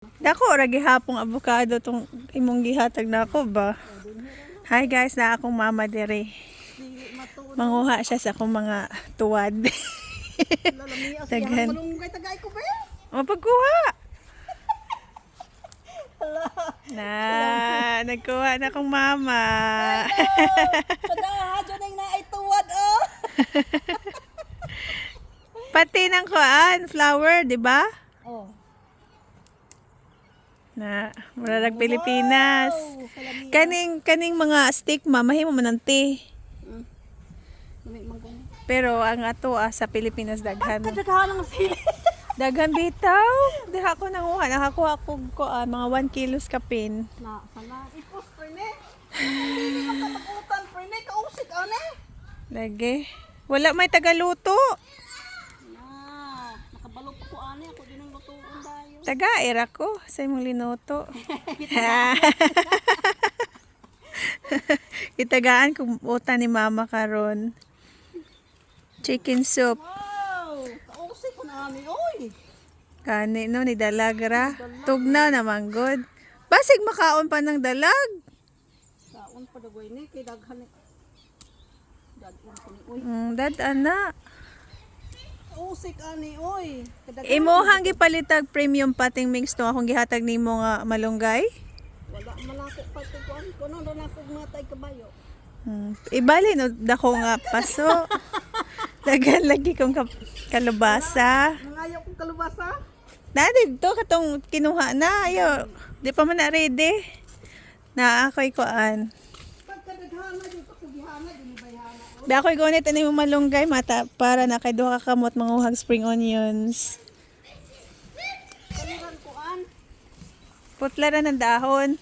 Dako ra gihapong avocado tong imong gihatag nako ba. Hi guys, na akong mama dire. Manguha siya sa akong mga tuwad. Daghan. Mapagkuha. Na, nagkuha na akong mama. Pagkahadyo na yung naituwad, oh! Pati ng kuan, flower, di ba? Oh. Na, murag Pilipinas. Kaning mga stigma, mahimo man ang tea. Pero ang ato sa Pilipinas daghan. Kadaghan ng sili. Daghan bitaw. Diha ko nanguha, nakakuha ko mga 1 kilos kapin. Na, sana. Ipos, prene. Hindi ka katakutan, prene. Kausik, ane. Lagi. Wala may tagaluto. Na, nakabalo pa ko, ane. Ako din ang lutuon tayo. Taga-air ako sa imong linuto. Itagaan kung uta ni mama karon. Chicken soup. Wow! Kausik ko na, ane. Oy! Kani no ni dalagra. Tugnaw naman good. Basig makaon pa ng dalag. Kaon pa dagoy ni. Kay daghan ni. Daghan ko ni, oy. Dad ana. Kausik, ane, oy. Kadaghan. Imuhang gipalitag premium pating mix to akong gihatag nimo nga malunggay. Wala malako pa ito ko. Ano ron ako matay kabayo. Ibali no dako nga paso. Dagan lagi kong kalubasa. Nangayaw kong kalubasa. Dadi to katong kinuha na ayo. Di pa man na ready. Na ako'y kuan. Pagkadaghana yung pakugihana, dinibayhana. Ba ako'y gunit ani mo malunggay mata para na kay duha ka kamot manguhag spring onions. Kaniran kuan. Putla ra ng dahon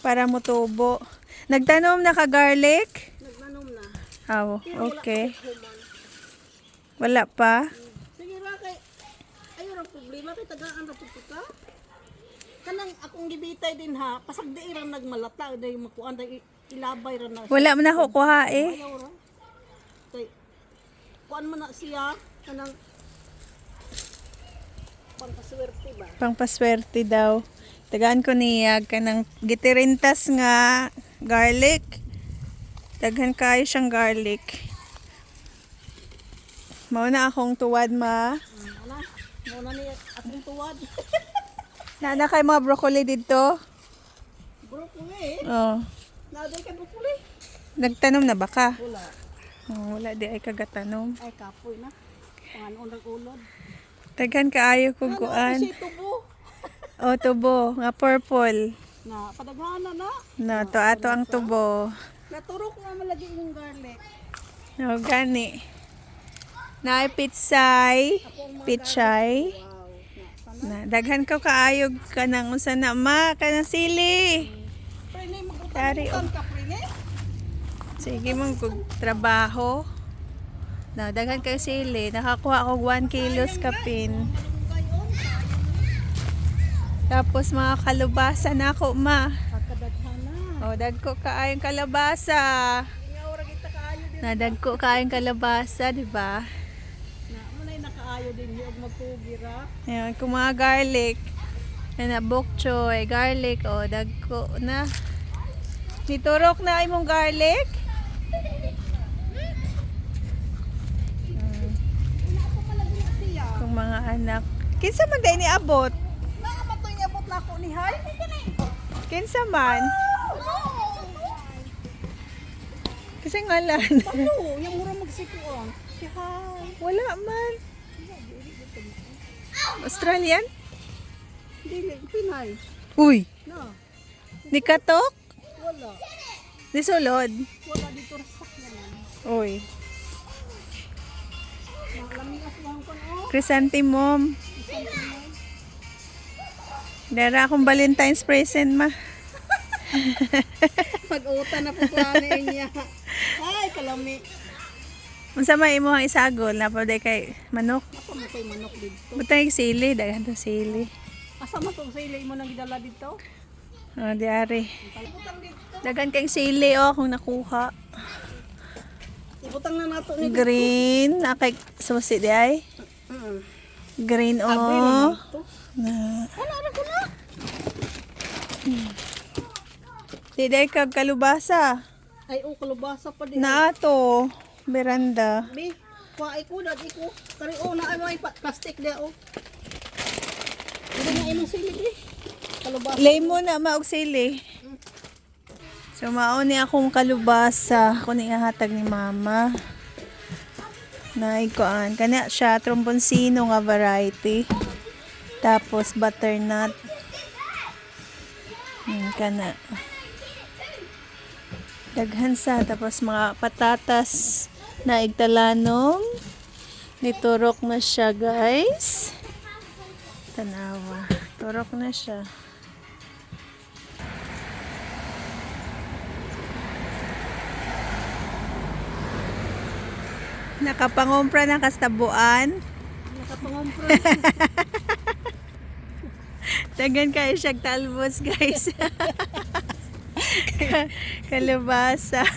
para mutubo. Nagtanom na ka garlic? Nagnanom na. Aw, okay. Human. Wala pa. Sige ra kay ayo ra problema kay tagaan ra pud ka. Kanang akong gibitay din ha, pasagdi ra nagmalata day makuan day ilabay ra na. Wala man ako kuha eh. Ayaw ra. Kay kuan man na siya kanang pangkaswerte ba? Pangpaswerte daw. Tagaan ko niya kanang gitirintas nga garlic. Daghan kayo siyang garlic. Mao na akong tuwad ma. Ana, muna ni akong tuwad. Nana kay mga broccoli dito. Broccoli. Oh. Naday kay broccoli. Nagtanom na ba ka? Wala. Oh, wala di ay kagatanom. Ay kapoy na. Panganon ng ulod. Daghan kaayo kog Ano kuan. si tubo? Oh, tubo nga purple. Na padaghana na. No, to ato ang tubo. Naturok nga malagi yung garlic. Oh, gani. Naay pitsay. Pitsay. Wow. Na daghan ko kaayog ka nang unsa na ma kanang sili. Prene Dari, magutang ka prene. Sige mong kog trabaho. Na daghan kay sili, nakakuha ko 1 kilos kapin. Tapos mga kalubasa na ako ma. Pagkadaghana. Oh, dagko kaayong kalabasa. Ingaw ra kita kaayo din. Na dagko kaayong kalabasa, di ba? Na mo nay nakaayo din yung magtugira. Ayan, kung mga garlic. Na bok choy, garlic, oh, dagko na. Niturok na imong garlic. Ina ako malagi na siya. Kung mga anak. Kinsa man day ni abot? Naa man to iabot na ako ni Hay. Kinsa man? Kasi ngalan. Ano, yung mura magsikuan. Si Hay. Wala man. Australian? Dili, Pinay. Uy, No, ni katok? wala. Ni sulod? Wala dito rasak naman. Uy, Nakalamias lang ko no. chrysanthemum. Dara akong Valentine's present ma. Pag-uta na po niya. Ay, kalami. Unsa may imong isagol na pa kay manok? Ako mo kay manok dito. Butang sili, daghan to sili. Asa mo tong sili mo nang gidala dito? Oh, diari. Ibutang dito. Daghan kang sili oh kung nakuha. Ibutang na nato ni Green, akay susi di ay. Green Abri oh. naman to. Na. Wala na ko na. Di day kag kalubasa. Ay, kalubasa pa din. Na ato, beranda. Bi, kuha ko, dad ko. Kari, na ay may plastic dia, Hindi nga inong sili, bi. Kalubasa. Lemon na maog sili. So mauni akong kalubasa. Ako ni ihatag ni mama. Na ikuan. Kanya siya, trombonsino nga variety. Tapos butternut. Kana. Daghan sa. Tapos mga patatas na igtalanong. Niturok na siya, guys. Tanawa. Turok na siya. Nakapangumpra ng kastabuan. Nakapangumpra. Dagan kayo siya talbos, guys. Kalabasa.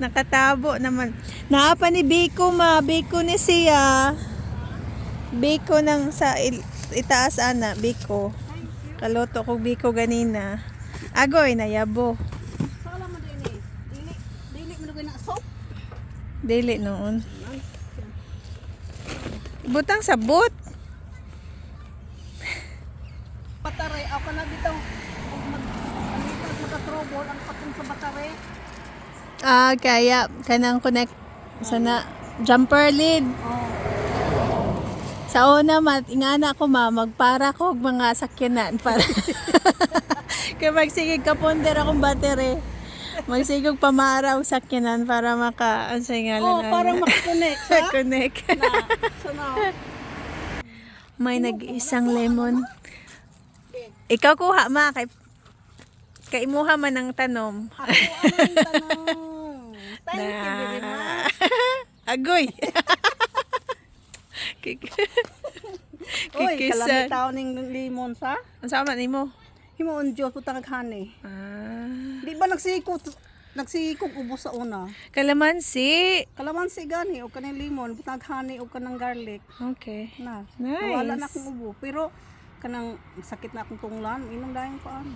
Nakatabo naman. Naapa ni Biko, ma. Biko ni siya. Biko ng sa itaas, ana. Biko. Kaloto ko Biko ganina. Agoy, nayabo. Sala mo din eh. Dili mo na soap. Dili noon. Butang sabot. Pataray, ako na dito. Mag-trouble ang patong sa battery. Kaya kanang connect sana jumper lead. Sa una ingana ko magpara ko og mga sakyanan para kaya magsigig kaponder akong battery. Magsigog pamaraw sakyanan para maka ansay ngalan. Para makakonect, ha? Connect. So now, May nag-isang lemon. Ikaw kuha ma kay imuha man ang tanom. ako ang tanong. Thank you very much. Agoy. Uy, Kikisan. kalami tao ning limon sa? Ang sama nimo? Himuon Diyos putang aghani. Di ba nagsikog ubos sa una? Kalamansi. Kalamansi gani o kanang limon, putang aghani o kanang garlic. Okay. Na. Nice. Nawala na akong ubo. Pero kanang sakit na akong tunglan, inom dahil paan.